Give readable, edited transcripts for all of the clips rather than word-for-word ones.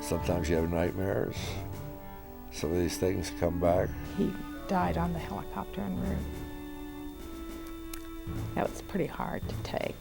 Sometimes you have nightmares. Some of these things come back. He died on the helicopter en route. That was pretty hard to take.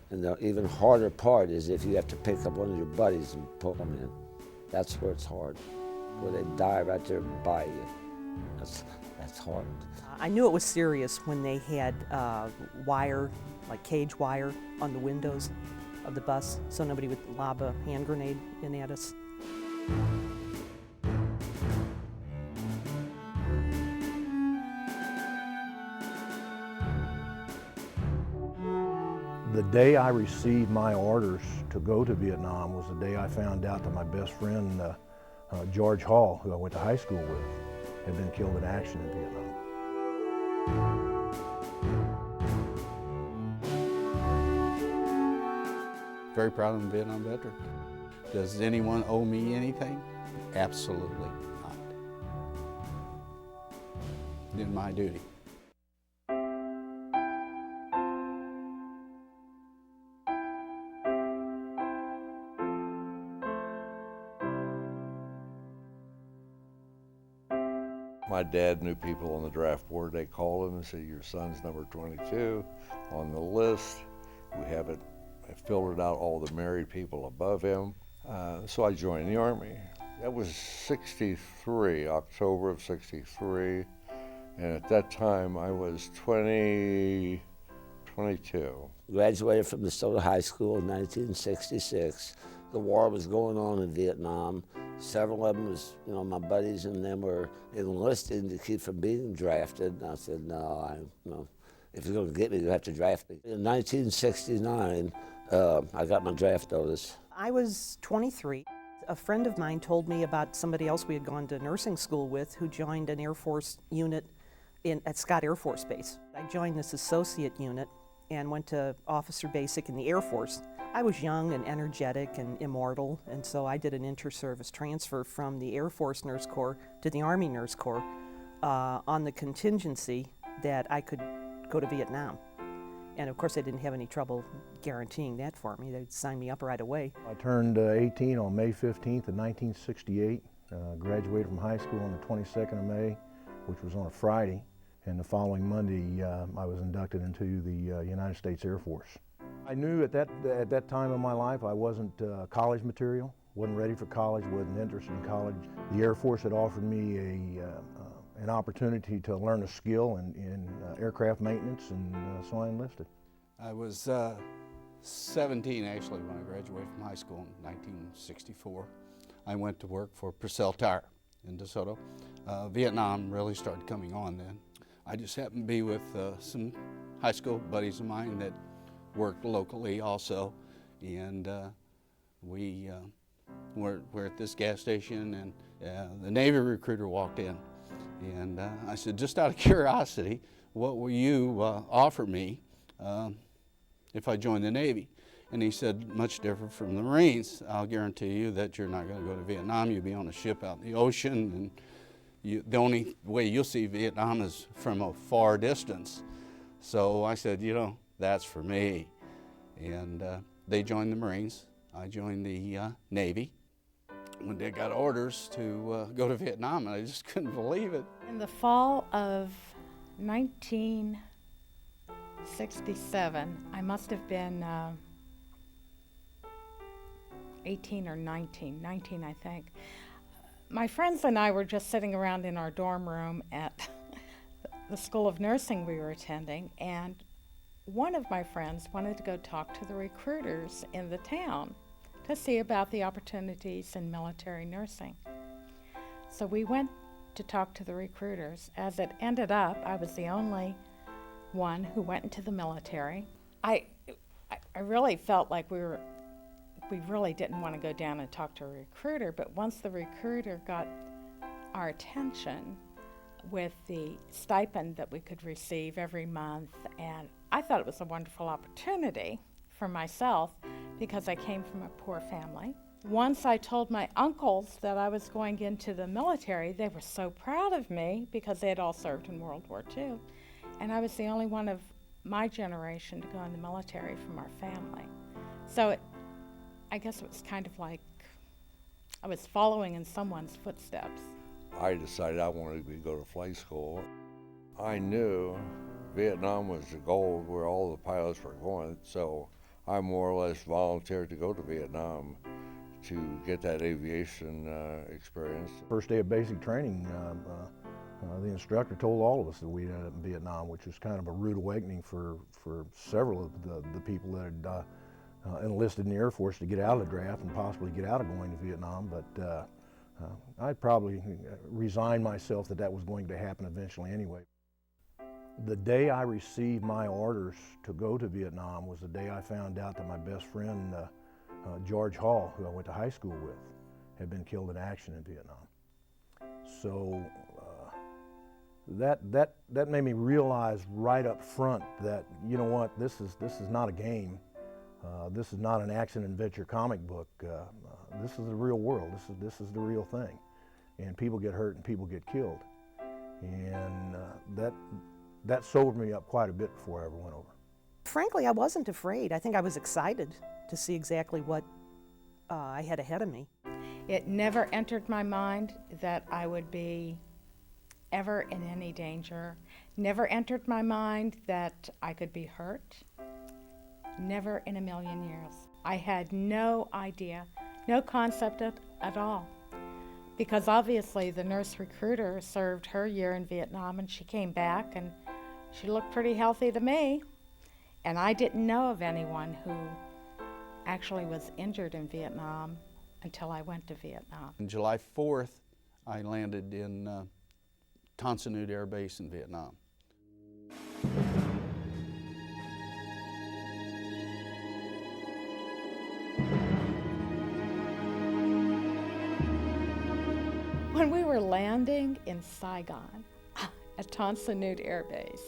And the even harder part is if you have to pick up one of your buddies and pull them in. That's where it's hard, where they die right there by you. That's hard. I knew it was serious when they had wire, like cage wire, on the windows of the bus, so nobody would lob a hand grenade in at us. The day I received my orders to go to Vietnam was the day I found out that my best friend, George Hall, who I went to high school with, had been killed in action in Vietnam. Very proud of a Vietnam veteran. Does anyone owe me anything? Absolutely not. Did my duty. My dad knew people on the draft board. They called him and said, your son's number 22 on the list. We haven't filtered out all the married people above him. So I joined the Army. That was 63, October of 63. And at that time I was 22. Graduated from DeSoto High School in 1966. The war was going on in Vietnam. Several of them was, my buddies and them were enlisted to keep from being drafted. And I said, no, if you're going to get me, you have to draft me. In 1969, I got my draft notice. I was 23. A friend of mine told me about somebody else we had gone to nursing school with who joined an Air Force unit at Scott Air Force Base. I joined this associate unit and went to officer basic in the Air Force. I was young and energetic and immortal, and so I did an inter-service transfer from the Air Force Nurse Corps to the Army Nurse Corps on the contingency that I could go to Vietnam. And of course, they didn't have any trouble guaranteeing that for me. They'd sign me up right away. I turned 18 on May 15th of 1968, graduated from high school on the 22nd of May, which was on a Friday, and the following Monday, I was inducted into the United States Air Force. I knew at that time in my life I wasn't college material, wasn't ready for college, wasn't interested in college. The Air Force had offered me an opportunity to learn a skill in aircraft maintenance, and so I enlisted. I was 17 actually when I graduated from high school in 1964. I went to work for Purcell Tire in DeSoto. Vietnam really started coming on then. I just happened to be with some high school buddies of mine that worked locally also, and we were at this gas station, and the Navy recruiter walked in, and I said, just out of curiosity, what will you offer me if I join the Navy? And he said, much different from the Marines. I'll guarantee you that you're not going to go to Vietnam. You'll be on a ship out in the ocean, and the only way you'll see Vietnam is from a far distance. So I said, that's for me. And they joined the Marines. I joined the Navy. When they got orders to go to Vietnam, and I just couldn't believe it. In the fall of 1967, I must have been 18 or 19, I think. My friends and I were just sitting around in our dorm room at the School of Nursing we were attending, and one of my friends wanted to go talk to the recruiters in the town to see about the opportunities in military nursing. So we went to talk to the recruiters. As it ended up, I was the only one who went into the military. I I really felt like we really didn't want to go down and talk to a recruiter, but once the recruiter got our attention with the stipend that we could receive every month, and I thought it was a wonderful opportunity for myself because I came from a poor family. Once I told my uncles that I was going into the military, they were so proud of me because they had all served in World War II. And I was the only one of my generation to go in the military from our family. So I guess it was kind of like I was following in someone's footsteps. I decided I wanted to go to flight school. I knew Vietnam was the goal where all the pilots were going, so I more or less volunteered to go to Vietnam to get that aviation experience. First day of basic training, the instructor told all of us that we'd ended up in Vietnam, which was kind of a rude awakening for several of the people that had enlisted in the Air Force to get out of the draft and possibly get out of going to Vietnam. But I'd probably resigned myself that was going to happen eventually anyway. The day I received my orders to go to Vietnam was the day I found out that my best friend, George Hall, who I went to high school with, had been killed in action in Vietnam. So that made me realize right up front that, you know what, this is not a game. This is not an action adventure comic book. This is the real world. This is the real thing, and people get hurt and people get killed, and that sobered me up quite a bit before I ever went over. Frankly, I wasn't afraid. I think I was excited to see exactly what I had ahead of me. It never entered my mind that I would be ever in any danger. Never entered my mind that I could be hurt. Never in a million years. I had no idea, no concept at all. Because obviously the nurse recruiter served her year in Vietnam and she came back and she looked pretty healthy to me. And I didn't know of anyone who actually was injured in Vietnam until I went to Vietnam. On July 4th, I landed in Tan Son Nhut Air Base in Vietnam. When we were landing in Saigon at Tan Son Nhut Air Base,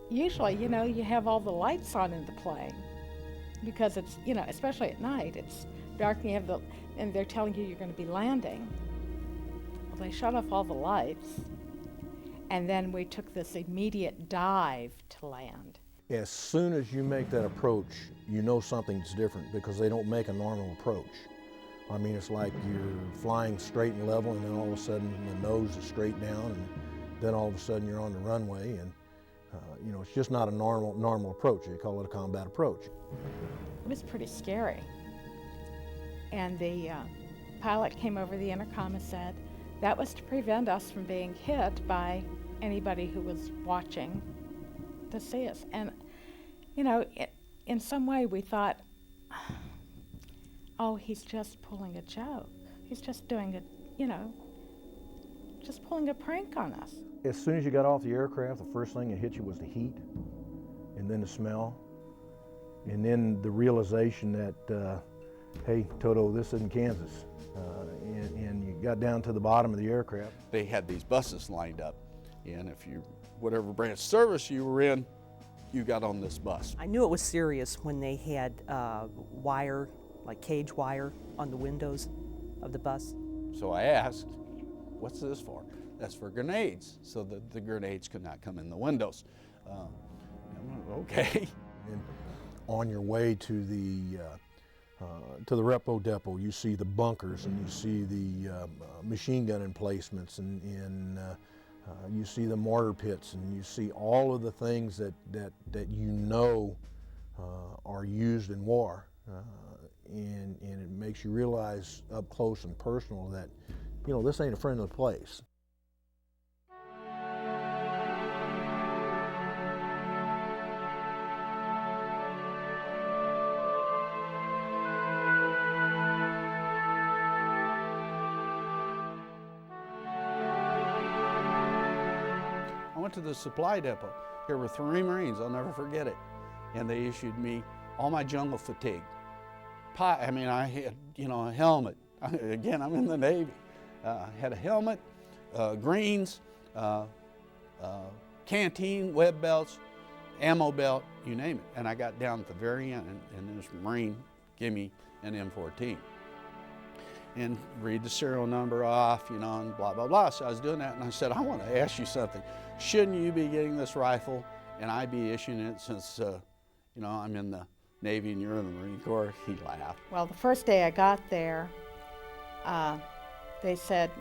usually, you have all the lights on in the plane because it's, especially at night, it's dark and and they're telling you you're going to be landing. Well, they shut off all the lights, and then we took this immediate dive to land. As soon as you make that approach, you know something's different because they don't make a normal approach. I mean, it's like you're flying straight and level, and then all of a sudden the nose is straight down, and then all of a sudden you're on the runway, and it's just not a normal approach. They call it a combat approach. It was pretty scary. And the pilot came over the intercom and said that was to prevent us from being hit by anybody who was watching to see us. And, in some way we thought, oh, he's just pulling a joke. He's just doing just pulling a prank on us. As soon as you got off the aircraft, the first thing that hit you was the heat, and then the smell, and then the realization that, hey, Toto, this isn't Kansas. And you got down to the bottom of the aircraft. They had these buses lined up, and if whatever branch service you were in, you got on this bus. I knew it was serious when they had wire, like cage wire, on the windows of the bus. So I asked, what's this for? That's for grenades, so that the grenades could not come in the windows. Okay. And on your way to the repo depot, you see the bunkers, and you see the machine gun emplacements, and you see the mortar pits, and you see all of the things that are used in war, and it makes you realize up close and personal that this ain't a friendly place. I went to the supply depot. There were 3 Marines, I'll never forget it. And they issued me all my jungle fatigue. I mean, I had, you know, a helmet. Again, I'm in the Navy. Had a helmet, greens, canteen, web belts, ammo belt, you name it. And I got down at the very end, and this Marine gave me an M14. And read the serial number off, you know, and blah, blah, blah. So I was doing that, and I said, I want to ask you something. Shouldn't you be getting this rifle, and I be issuing it since, you know, I'm in the Navy and you're in the Marine Corps? He laughed. Well, the first day I got there, they said,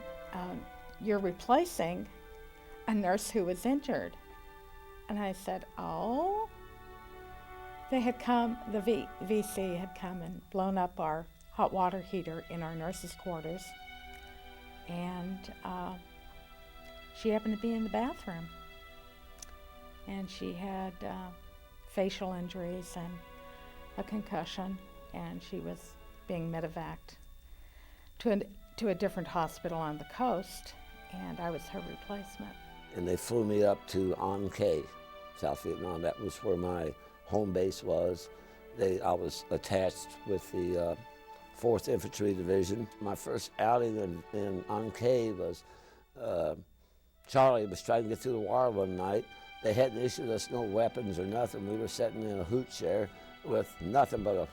you're replacing a nurse who was injured. And I said, oh? They had come, the VC had come and blown up our hot water heater in our nurses' quarters. And she happened to be in the bathroom. And she had facial injuries and a concussion, and she was being medevaced to a different hospital on the coast, and I was her replacement. And they flew me up to An Khe, South Vietnam. That was where my home base was. I was attached with the 4th Infantry Division. My first outing in An Khe was, Charlie was trying to get through the wire one night. They hadn't issued us no weapons or nothing. We were sitting in a hoot chair with nothing but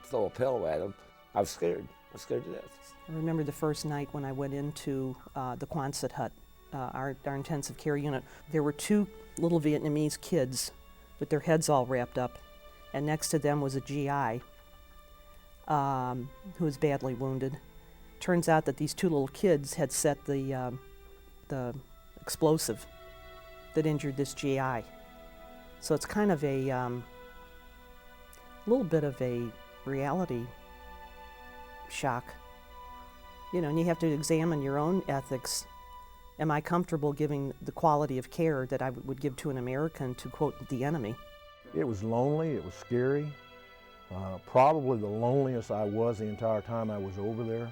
throw a pillow at him. I was scared. I was scared to death. I remember the first night when I went into the Quonset hut, our intensive care unit. There were 2 little Vietnamese kids with their heads all wrapped up, and next to them was a GI who was badly wounded. Turns out that these 2 little kids had set the explosive that injured this GI. So it's kind of a little bit of a reality shock. You know, and you have to examine your own ethics. Am I comfortable giving the quality of care that I would give to an American, to quote the enemy? It was lonely, it was scary. Probably the loneliest I was the entire time I was over there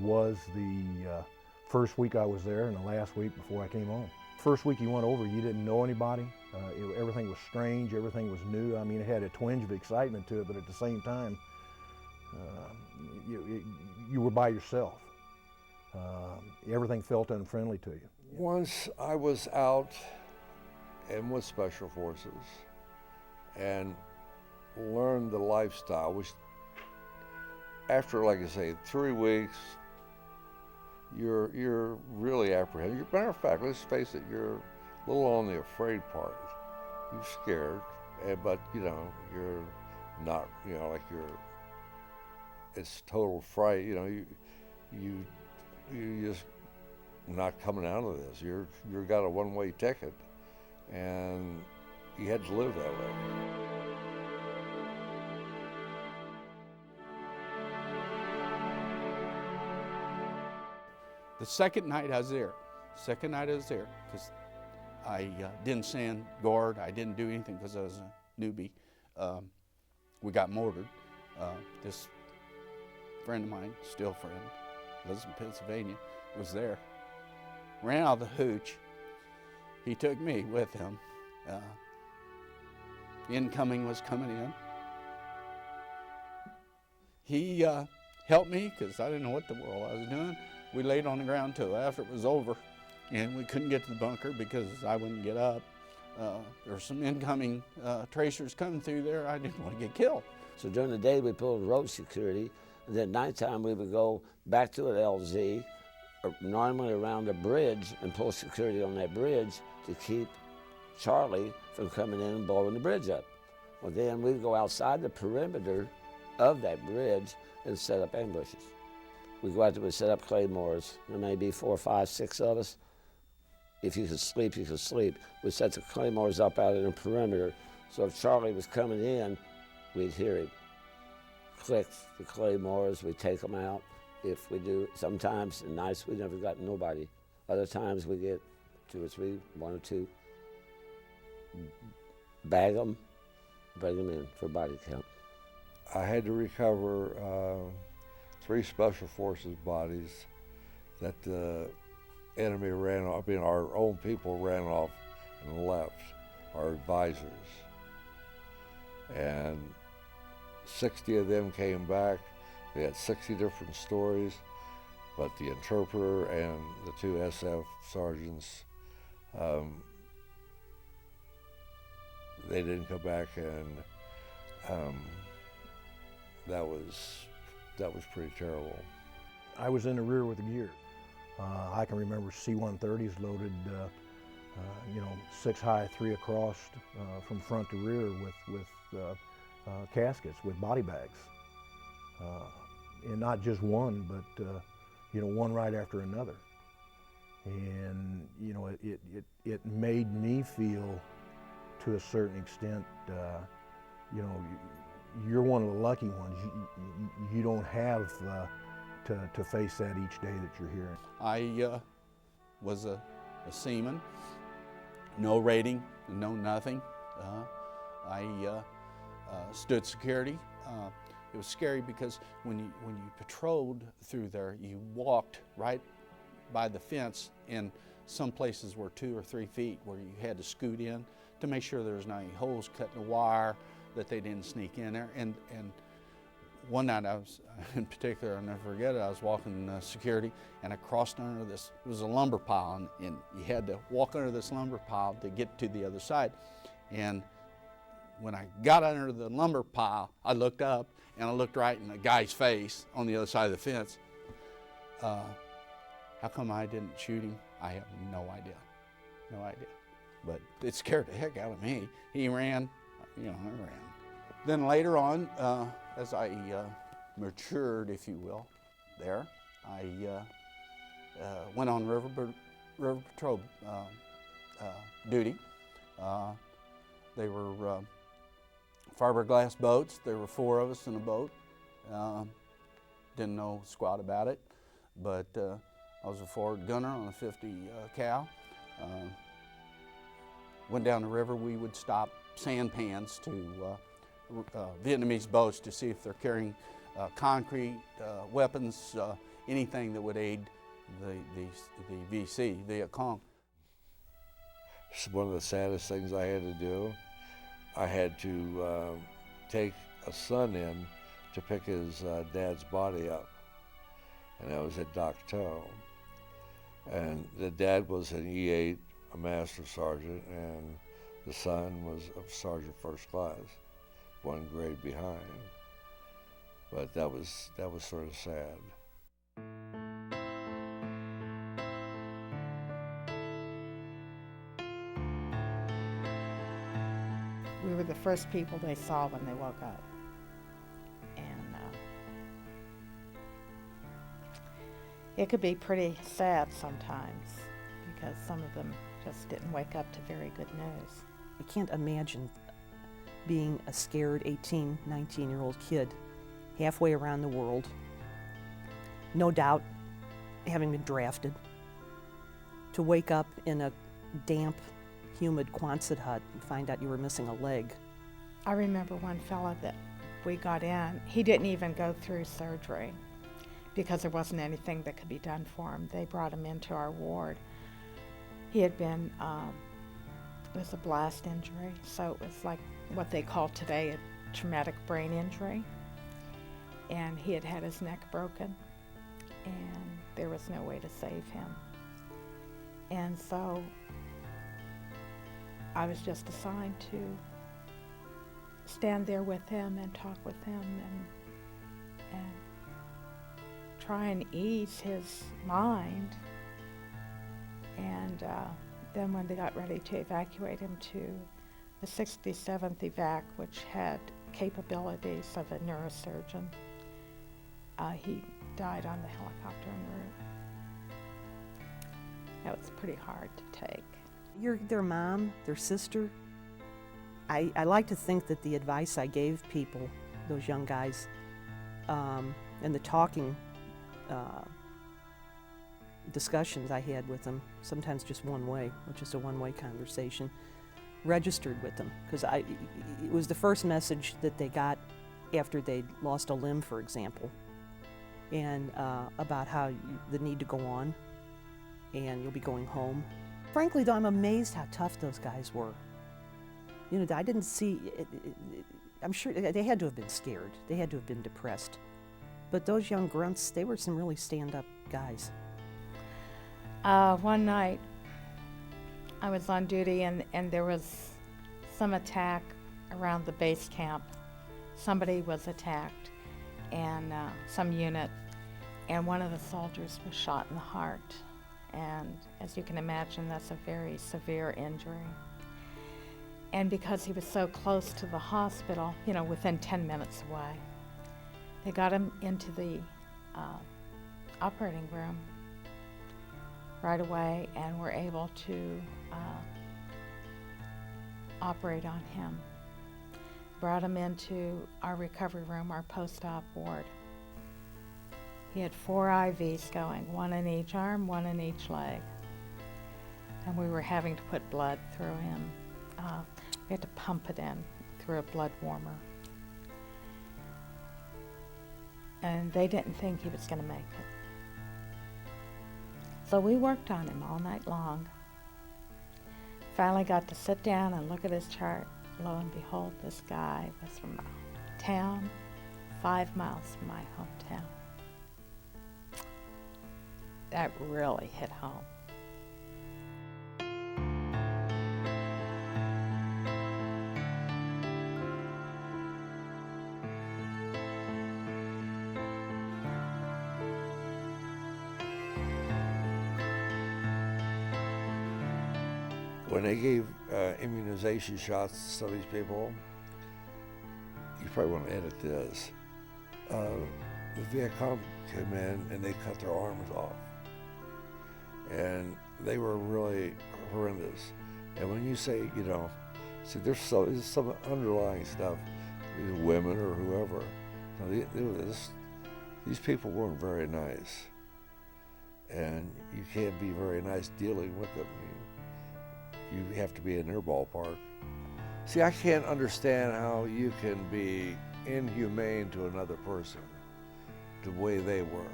was the first week I was there and the last week before I came home. First week you went over, you didn't know anybody. Everything was strange, everything was new. I mean, it had a twinge of excitement to it, but at the same time, you were by yourself. Everything felt unfriendly to you. Once I was out and with Special Forces and learned the lifestyle, which after, like I say, 3 weeks, you're really apprehended. Matter of fact, let's face it, you're a little on the afraid part. You're scared, but you know, you're not, you know, like it's total fright. You know, you just not coming out of this. You're got a one-way ticket, and you had to live that way. The second night I was there, because I didn't stand guard, I didn't do anything because I was a newbie. We got mortared. This friend of mine, still friend, lives in Pennsylvania, was there. Ran out of the hooch. He took me with him. Incoming was coming in. He helped me because I didn't know what the world I was doing. We laid on the ground till after it was over, and we couldn't get to the bunker because I wouldn't get up. There were some incoming tracers coming through there. I didn't want to get killed. So during the day we pulled road security, and then at nighttime we would go back to an LZ, or normally around a bridge, and pull security on that bridge to keep Charlie from coming in and blowing the bridge up. Well, then we'd go outside the perimeter of that bridge and set up ambushes. We'd go out there and set up claymores. There may be 4, 5, 6 of us. If you could sleep, you could sleep. We'd set the claymores up out in the perimeter, so if Charlie was coming in, we'd hear him. Click the claymores, we'd take them out. If we do, sometimes in nights we never got nobody. Other times we get 2 or 3, 1 or 2. Bag them, bring them in for body count. I had to recover 3 Special Forces bodies that the enemy ran off. I mean, our own people ran off and left, our advisors. and 60 of them came back. They had 60 different stories, but the interpreter and the 2 SF sergeants, they didn't come back, and that was pretty terrible. I was in the rear with the gear. I can remember C-130s loaded, 6 high, 3 across, from front to rear with caskets, with body bags. And not just one, but one right after another. And it made me feel, to a certain extent, you're one of the lucky ones. You don't have to face that each day that you're here. I was a seaman, no rating, no nothing. I stood security. It was scary because when you patrolled through there, you walked right by the fence, and some places were 2 or 3 feet where you had to scoot in to make sure there was not any holes cut in the wire, that they didn't sneak in there. And one night I was, in particular, I'll never forget it, I was walking security, and I crossed under this, it was a lumber pile, and you had to walk under this lumber pile to get to the other side. And when I got under the lumber pile, I looked up, and I looked right in the guy's face on the other side of the fence. How come I didn't shoot him? I have no idea, no idea. But it scared the heck out of me. He ran, I ran. Then later on, as I matured, if you will, there, I went on river patrol duty. They were fiberglass boats. There were 4 of us in a boat. Didn't know squat about it, but I was a forward gunner on a 50 cal. Went down the river. We would stop sampans to Vietnamese boats to see if they're carrying concrete, weapons, anything that would aid the VC, Viet Cong. It's one of the saddest things I had to do. I had to take a son in to pick his dad's body up, and that was at Dock Toe. And the dad was an E8, a master sergeant, and the son was a sergeant first class, 1 grade behind. But that was sort of sad. We were the first people they saw when they woke up. And it could be pretty sad sometimes, because some of them just didn't wake up to very good news. I can't imagine being a scared 18, 19-year-old kid halfway around the world, no doubt having been drafted, to wake up in a damp, humid Quonset hut and find out you were missing a leg. I remember one fella that we got in, he didn't even go through surgery because there wasn't anything that could be done for him. They brought him into our ward. He had been, it was a blast injury, so it was like what they call today a traumatic brain injury. And he had had his neck broken, and there was no way to save him. And so I was just assigned to stand there with him and talk with him and try and ease his mind. And then when they got ready to evacuate him to the 67th evac, which had capabilities of a neurosurgeon, he died on the helicopter en route. That was pretty hard to take. You're their mom, their sister. I like to think that the advice I gave people, those young guys, and the talking discussions I had with them, sometimes just one way, which is a one-way conversation, registered with them. Because it was the first message that they got after they'd lost a limb, for example, and about how the need to go on, and you'll be going home. Frankly, though, I'm amazed how tough those guys were. You know, I didn't see I'm sure they had to have been scared. They had to have been depressed. But those young grunts, they were some really stand-up guys. One night, I was on duty and there was some attack around the base camp. Somebody was attacked, and some unit, and one of the soldiers was shot in the heart. And as you can imagine, that's a very severe injury. And because he was so close to the hospital, you know, within 10 minutes away, they got him into the operating room right away and were able to operate on him. Brought him into our recovery room, our post-op ward. He had 4 IVs going, 1 in each arm, 1 in each leg. And we were having to put blood through him. We had to pump it in through a blood warmer. And they didn't think he was going to make it. So we worked on him all night long. Finally got to sit down and look at his chart. Lo and behold, this guy was from a town 5 miles from my hometown. That really hit home. When they gave immunization shots to some of these people, you probably want to edit this. The Viet Cong came in and they cut their arms off. And they were really horrendous. And when you say, you know, see, there's some underlying stuff, either women or whoever. You know, these people weren't very nice. And you can't be very nice dealing with them. You have to be in their ballpark. See, I can't understand how you can be inhumane to another person the way they were,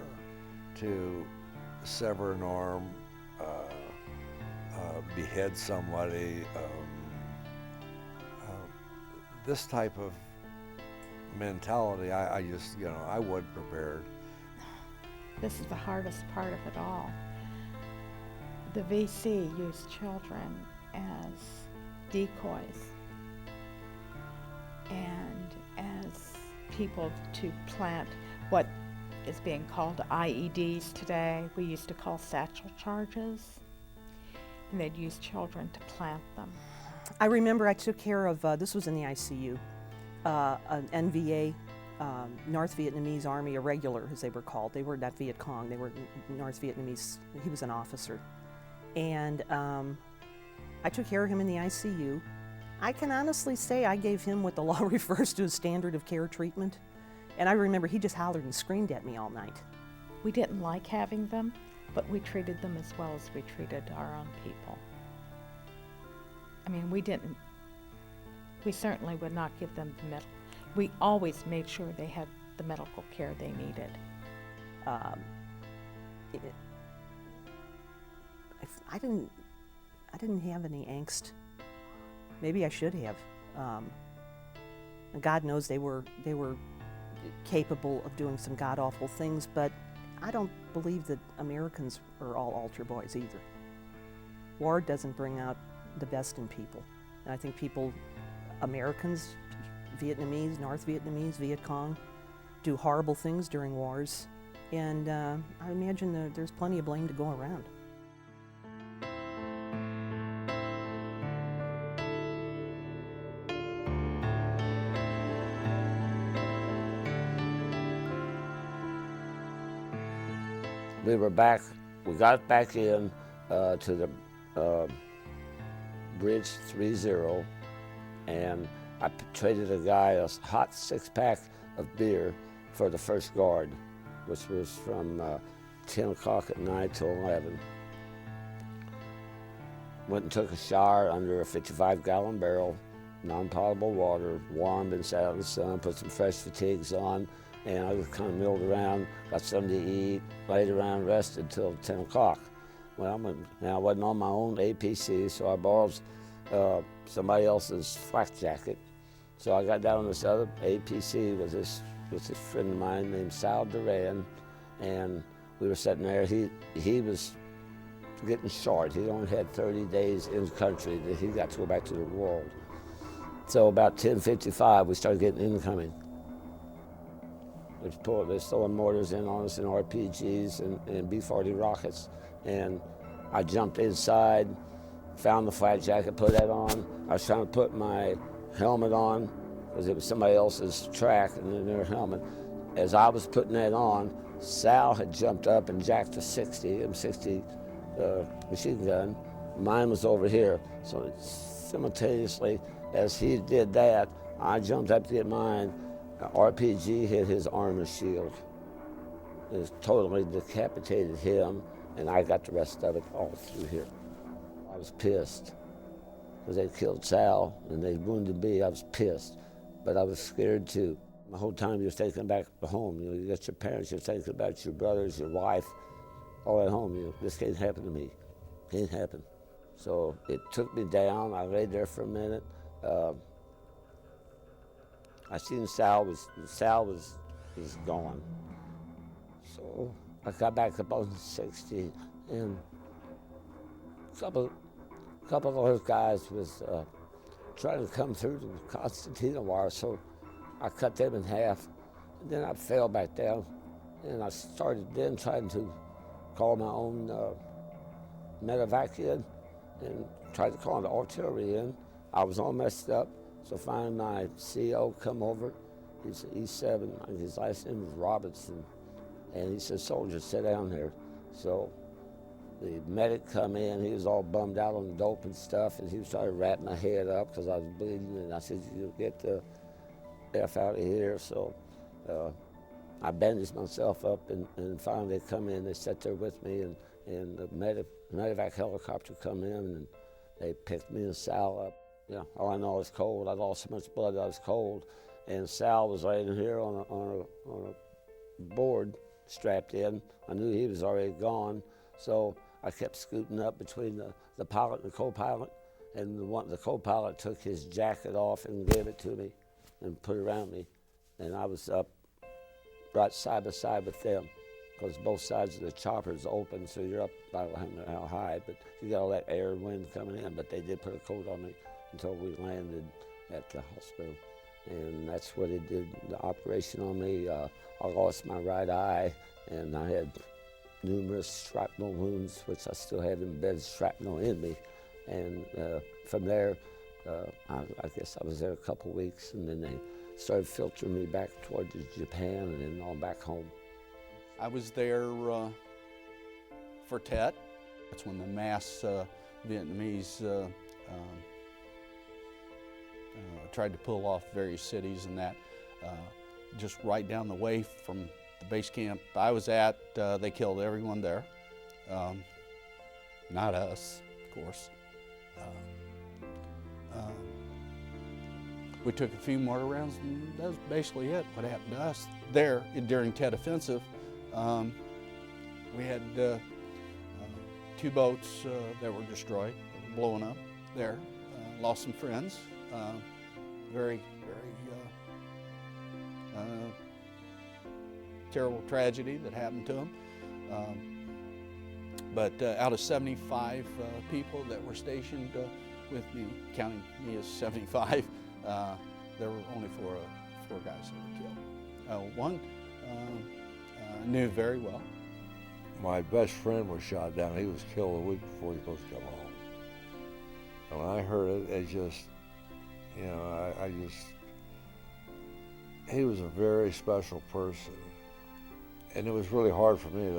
to sever an arm, behead somebody. This type of mentality, I just, you know, I wasn't prepared. This is the hardest part of it all. The VC used children as decoys and as people to plant what is being called IEDs today. We used to call satchel charges, and they'd use children to plant them. I remember I took care of, this was in the ICU, an NVA, North Vietnamese Army Irregular, as they were called. They were not Viet Cong, they were North Vietnamese. He was an officer. And I took care of him in the ICU. I can honestly say I gave him what the law refers to as standard of care treatment. And I remember he just hollered and screamed at me all night. We didn't like having them, but we treated them as well as we treated our own people. I mean, we certainly would not give them the medical. We always made sure they had the medical care they needed. I didn't have any angst. Maybe I should have. God knows they were capable of doing some god-awful things, but I don't believe that Americans are all altar boys either. War doesn't bring out the best in people. And I think people, Americans, Vietnamese, North Vietnamese, Viet Cong, do horrible things during wars. And I imagine that there's plenty of blame to go around. We got back in to the Bridge 30, and I traded a guy a hot 6-pack of beer for the first guard, which was from 10 o'clock at night till 11. Went and took a shower under a 55-gallon barrel, non-potable water, warmed and sat out in the sun, put some fresh fatigues on, and I just kind of milled around, got something to eat, laid around, rested till 10 o'clock. Well, now I wasn't on my own APC, so I borrowed somebody else's flak jacket, So I got down on this other APC with this friend of mine named Sal Duran, and we were sitting there. He was getting short. He only had 30 days in the country that he got to go back to the world. So about 10:55, we started getting incoming. They're throwing mortars in on us and RPGs and B-40 rockets. And I jumped inside, found the flat jacket, put that on. I was trying to put my helmet on because it was somebody else's track and in their helmet. As I was putting that on, Sal had jumped up and jacked a M60 machine gun. Mine was over here. So simultaneously, as he did that, I jumped up to get mine. RPG hit his armor shield. It totally decapitated him, and I got the rest of it all through here. I was pissed because they killed Sal and they wounded me. I was pissed, but I was scared too. The whole time you're thinking back home. You got your parents, you're thinking about your brothers, your wife, all at home. This can't happen to me. Can't happen. So it took me down. I laid there for a minute. I seen Sal was gone. So I got back up on 60, and a couple of those guys was trying to come through the Constantina wire, so I cut them in half. And then I fell back down, and I started then trying to call my own medevac in and tried to call the artillery in. I was all messed up. So finally my CO come over. He's an E7. His last name was Robertson. And he said, "Soldier, sit down here." So the medic come in. He was all bummed out on dope and stuff. And he was trying to wrap my head up because I was bleeding. And I said, "You get the F out of here." So I bandaged myself up. And finally they come in. They sat there with me. And the medevac helicopter come in. And they picked me and Sal up. Yeah, all I know is cold. I lost so much blood I was cold. And Sal was laying here on a board strapped in. I knew he was already gone. So I kept scooting up between the pilot and the co-pilot. And the co-pilot took his jacket off and gave it to me and put it around me. And I was up right side by side with them because both sides of the chopper is open. So you're up, I don't know how high, but you got all that air and wind coming in. But they did put a coat on me until we landed at the hospital. And that's what it did, the operation on me. I lost my right eye, and I had numerous shrapnel wounds, which I still have embedded shrapnel in me. And from there, I guess I was there a couple weeks, and then they started filtering me back towards Japan and then on back home. I was there for Tet. That's when the mass Vietnamese tried to pull off various cities, and that just right down the way from the base camp I was at, they killed everyone there. Not us, of course. We took a few mortar rounds, and that was basically it. What happened to us there during Tet Offensive, we had 2 boats that were destroyed, that were blown up there. Lost some friends. Very terrible tragedy that happened to them. But out of 75 people that were stationed with me, counting me as 75, there were only four guys that were killed. One I knew very well. My best friend was shot down. He was killed a week before he was supposed to come home. And when I heard it, it just, he was a very special person. And it was really hard for me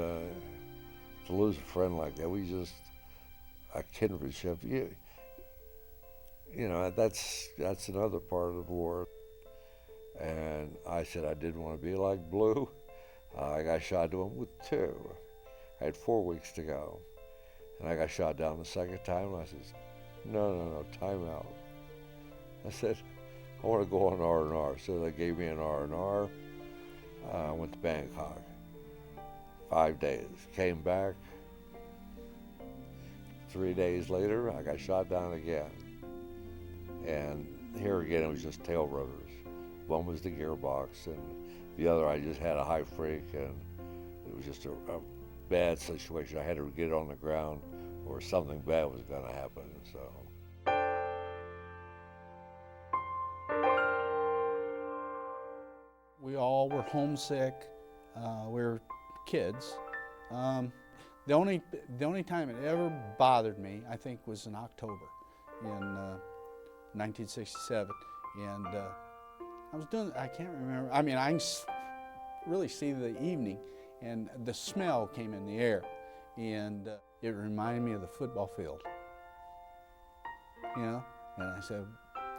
to lose a friend like that. A kindredship. That's another part of the war. And I said I didn't want to be like Blue. I got shot down with 2. I had 4 weeks to go. And I got shot down the second time, and I said, no, time out. I said, I want to go on R&R. So they gave me an R&R. I went to Bangkok. 5 days. Came back. 3 days later, I got shot down again. And here again, it was just tail rotors. One was the gearbox, and the other I just had a high freak, and it was just a bad situation. I had to get it on the ground, or something bad was going to happen. So. We all were homesick. We were kids. The only time it ever bothered me, I think, was in October in 1967, and I was doing. I can't remember. I mean, I can really see the evening, and the smell came in the air, and it reminded me of the football field. You know, and I said,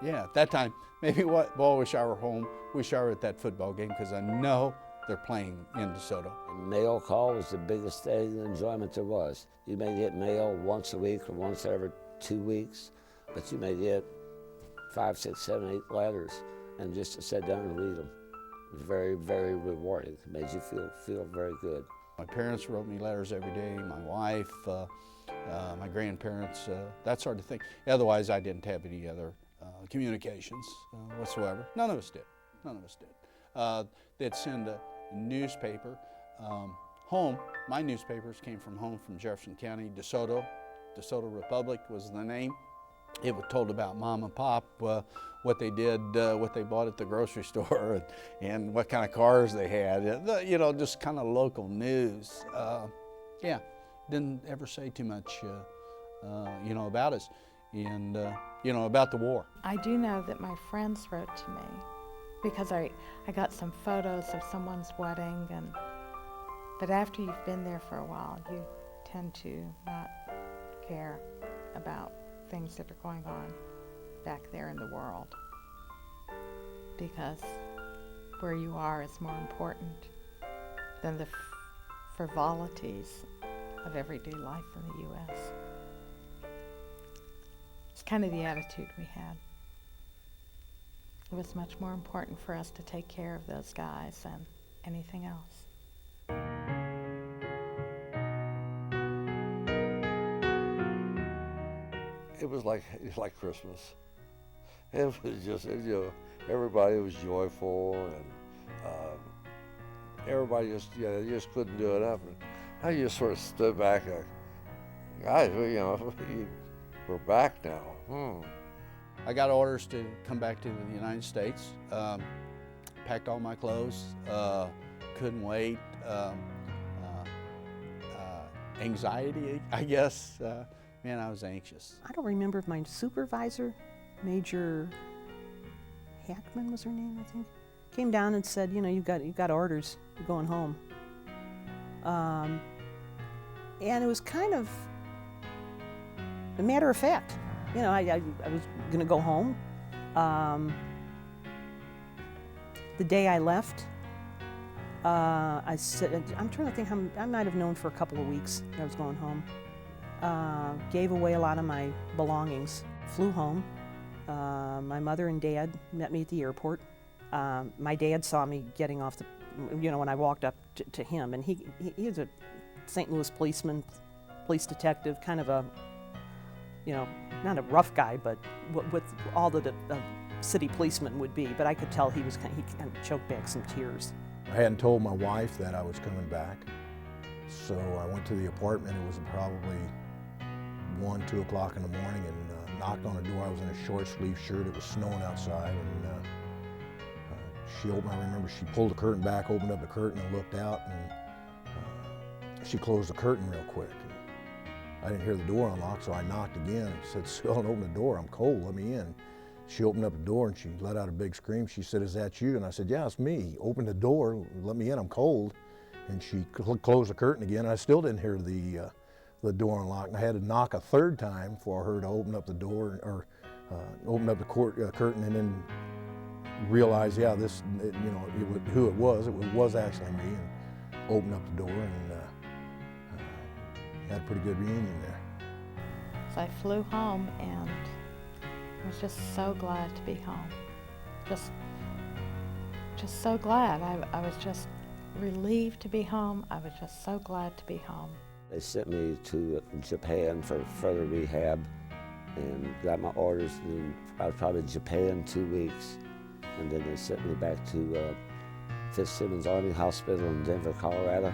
yeah, at that time, maybe boy, wish I were home. Wish I were at that football game, because I know they're playing in DeSoto. Mail call was the biggest thing, enjoyment there was. You may get mail once a week or once every 2 weeks, but you may get 5, 6, 7, 8 letters, and just to sit down and read them. It was very, very rewarding. It made you feel very good. My parents wrote me letters every day, my wife, my grandparents, that sort of thing. Otherwise, I didn't have any other communications whatsoever. None of us did. None of us did. They'd send a newspaper home. My newspapers came from home, from Jefferson County, DeSoto. DeSoto Republic was the name. It was told about Mom and Pop, what they did, what they bought at the grocery store, and what kind of cars they had. You know, just kind of local news. Yeah, didn't ever say too much, you know, about us, and you know, about the war. I do know that my friends wrote to me because I got some photos of someone's wedding, but after you've been there for a while, you tend to not care about things that are going on back there in the world, because where you are is more important than the frivolities of everyday life in the U.S. It's kind of the attitude we had. It was much more important for us to take care of those guys than anything else. It was like Christmas. It was just, you know, everybody was joyful, and everybody just, you know, you just couldn't do enough. And I just sort of stood back, like, guys, you know, we're back now. I got orders to come back to the United States. Packed all my clothes. Couldn't wait. Anxiety, I guess. Man, I was anxious. I don't remember if my supervisor, Major Hackman was her name, I think, came down and said, you know, you've got orders, you're going home. And it was kind of a matter of fact. You know, I was going to go home. The day I left, I said, I'm trying to think, I might have known for a couple of weeks that I was going home. Gave away a lot of my belongings, flew home. My mother and dad met me at the airport. My dad saw me getting off you know, when I walked up to him, and he was a St. Louis policeman, police detective, kind of a, you know, not a rough guy, but with all that a city policeman would be. But I could tell he kind of choked back some tears. I hadn't told my wife that I was coming back, so I went to the apartment. It was probably 1, 2 o'clock in the morning, and knocked on the door. I was in a short sleeve shirt. It was snowing outside, and she opened. I remember she pulled the curtain back, opened up the curtain, and looked out, and she closed the curtain real quick. I didn't hear the door unlock, so I knocked again. I said, "Still, open the door. I'm cold. Let me in." She opened up the door and she let out a big scream. She said, "Is that you?" And I said, "Yeah, it's me. Open the door. Let me in. I'm cold." And she closed the curtain again. And I still didn't hear the door unlock. And I had to knock a third time for her to open up the door, or open up the curtain, and then realize, yeah, this, you know, who it was actually me, and opened up the door, and had a pretty good reunion there. So I flew home, and I was just so glad to be home. Just so glad. I was just relieved to be home. I was just so glad to be home. They sent me to Japan for further rehab, and got my orders. And I was probably in Japan 2 weeks, and then they sent me back to Fitzsimmons Army Hospital in Denver, Colorado,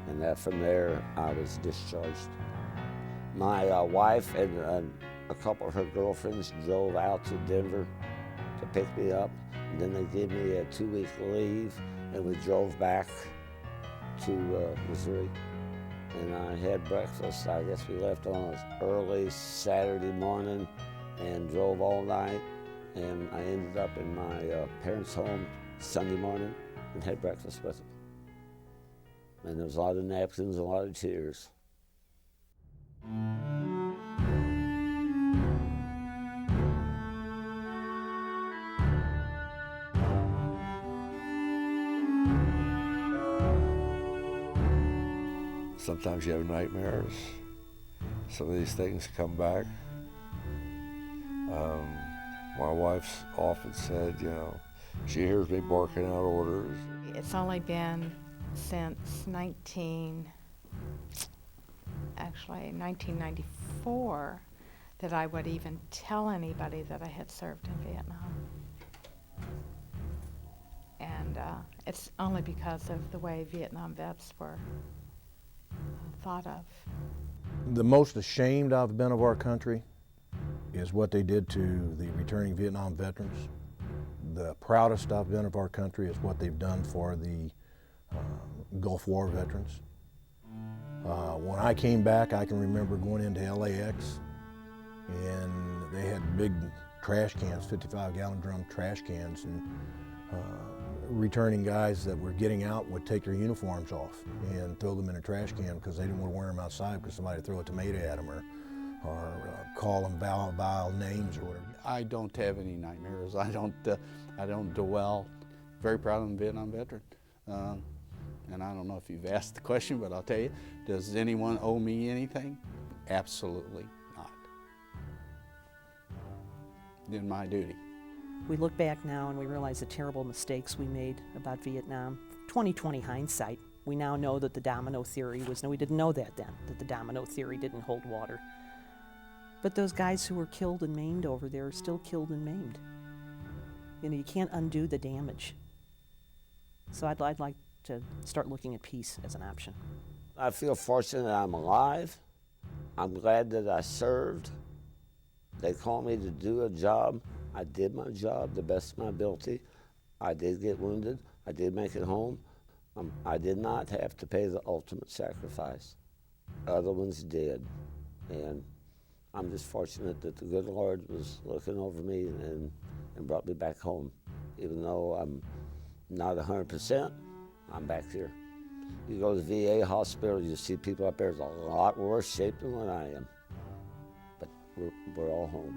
and that from there I was discharged. My wife and a couple of her girlfriends drove out to Denver to pick me up, and then they gave me a 2-week leave, and we drove back to Missouri. And I had breakfast. I guess we left on an early Saturday morning and drove all night, and I ended up in my parents' home Sunday morning and had breakfast with them. And there was a lot of napkins and a lot of tears. Sometimes you have nightmares. Some of these things come back. My wife's often said, you know, she hears me barking out orders. It's only been since 1994 that I would even tell anybody that I had served in Vietnam. And it's only because of the way Vietnam vets were thought of. The most ashamed I've been of our country is what they did to the returning Vietnam veterans. The proudest I've been of our country is what they've done for the Gulf War veterans. When I came back, I can remember going into LAX, and they had big trash cans, 55-gallon drum trash cans, and returning guys that were getting out would take their uniforms off and throw them in a trash can because they didn't want to wear them outside because somebody would throw a tomato at them or call them vile names or whatever. I don't have any nightmares. I don't dwell. Very proud of a Vietnam veteran. And I don't know if you've asked the question, but I'll tell you, does anyone owe me anything? Absolutely not. Did my duty. We look back now and we realize the terrible mistakes we made about Vietnam. 20/20 hindsight, we now know that the domino theory was, no, we didn't know that then, that the domino theory didn't hold water. But those guys who were killed and maimed over there are still killed and maimed. You know, you can't undo the damage. So I'd like to start looking at peace as an option. I feel fortunate that I'm alive. I'm glad that I served. They called me to do a job. I did my job the best of my ability. I did get wounded. I did make it home. I did not have to pay the ultimate sacrifice. Other ones did. And I'm just fortunate that the good Lord was looking over me and brought me back home. Even though I'm not 100%, I'm back here. You go to the VA hospital, you see people up there in a lot worse shape than what I am. But we're all home.